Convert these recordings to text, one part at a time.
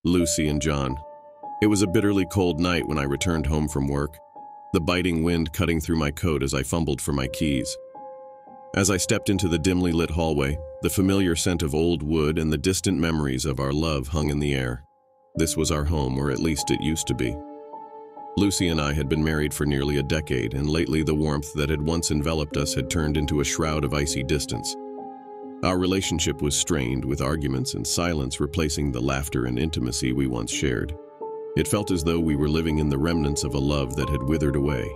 Lucy and John. It was a bitterly cold night when I returned home from work, the biting wind cutting through my coat as I fumbled for my keys. As I stepped into the dimly lit hallway, the familiar scent of old wood and the distant memories of our love hung in the air. This was our home, or at least it used to be. Lucy and I had been married for nearly a decade, and lately the warmth that had once enveloped us had turned into a shroud of icy distance. Our relationship was strained, with arguments and silence replacing the laughter and intimacy we once shared. It felt as though we were living in the remnants of a love that had withered away.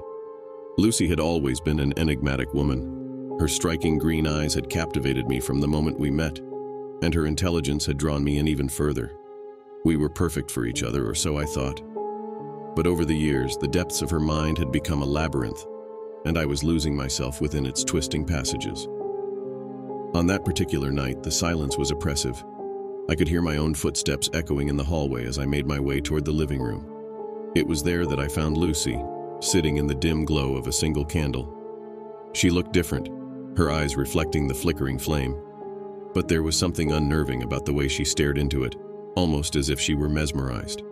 Lucy had always been an enigmatic woman. Her striking green eyes had captivated me from the moment we met, and her intelligence had drawn me in even further. We were perfect for each other, or so I thought. But over the years, the depths of her mind had become a labyrinth, and I was losing myself within its twisting passages. On that particular night, the silence was oppressive. I could hear my own footsteps echoing in the hallway as I made my way toward the living room. It was there that I found Lucy, sitting in the dim glow of a single candle. She looked different, her eyes reflecting the flickering flame. But there was something unnerving about the way she stared into it, almost as if she were mesmerized.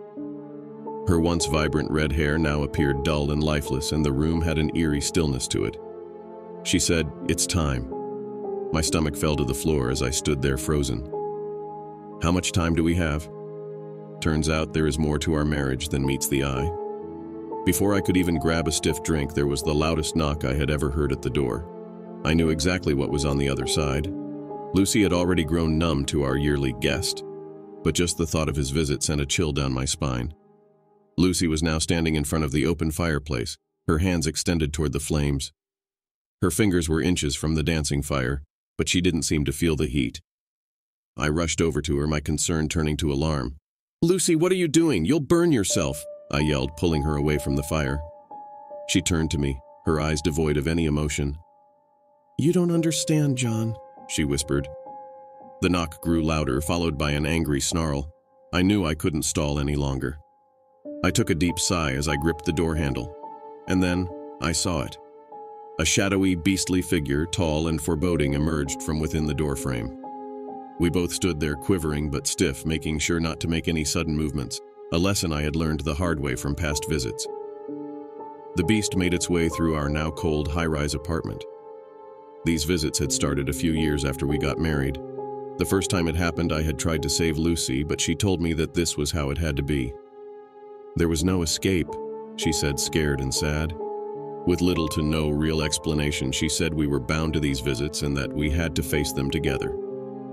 Her once vibrant red hair now appeared dull and lifeless, and the room had an eerie stillness to it. She said, "It's time." My stomach fell to the floor as I stood there frozen. How much time do we have? Turns out there is more to our marriage than meets the eye. Before I could even grab a stiff drink, there was the loudest knock I had ever heard at the door. I knew exactly what was on the other side. Lucy had already grown numb to our yearly guest, but just the thought of his visit sent a chill down my spine. Lucy was now standing in front of the open fireplace, her hands extended toward the flames. Her fingers were inches from the dancing fire, but she didn't seem to feel the heat. I rushed over to her, my concern turning to alarm. "Lucy, what are you doing? You'll burn yourself," I yelled, pulling her away from the fire. She turned to me, her eyes devoid of any emotion. "You don't understand, John," she whispered. The knock grew louder, followed by an angry snarl. I knew I couldn't stall any longer. I took a deep sigh as I gripped the door handle. And then I saw it. A shadowy, beastly figure, tall and foreboding, emerged from within the doorframe. We both stood there quivering but stiff, making sure not to make any sudden movements, a lesson I had learned the hard way from past visits. The beast made its way through our now cold high-rise apartment. These visits had started a few years after we got married. The first time it happened, I had tried to save Lucy, but she told me that this was how it had to be. There was no escape, she said, scared and sad. With little to no real explanation, she said we were bound to these visits and that we had to face them together.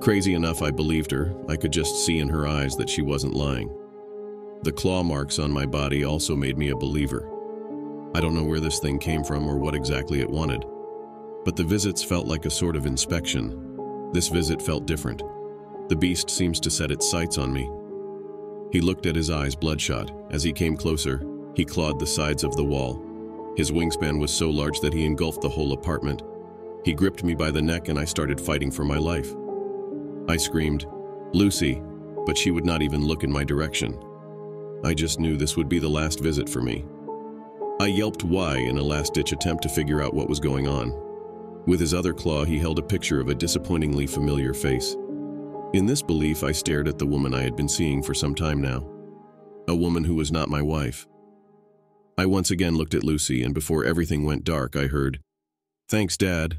Crazy enough, I believed her. I could just see in her eyes that she wasn't lying. The claw marks on my body also made me a believer. I don't know where this thing came from or what exactly it wanted, but the visits felt like a sort of inspection. This visit felt different. The beast seems to set its sights on me. He looked at his eyes bloodshot. As he came closer, he clawed the sides of the wall. His wingspan was so large that he engulfed the whole apartment. He gripped me by the neck and I started fighting for my life. I screamed, "Lucy," but she would not even look in my direction. I just knew this would be the last visit for me. I yelped "Why" in a last-ditch attempt to figure out what was going on. With his other claw, he held a picture of a disappointingly familiar face. In this belief, I stared at the woman I had been seeing for some time now. A woman who was not my wife. I once again looked at Lucy, and before everything went dark, I heard, "Thanks, Dad,"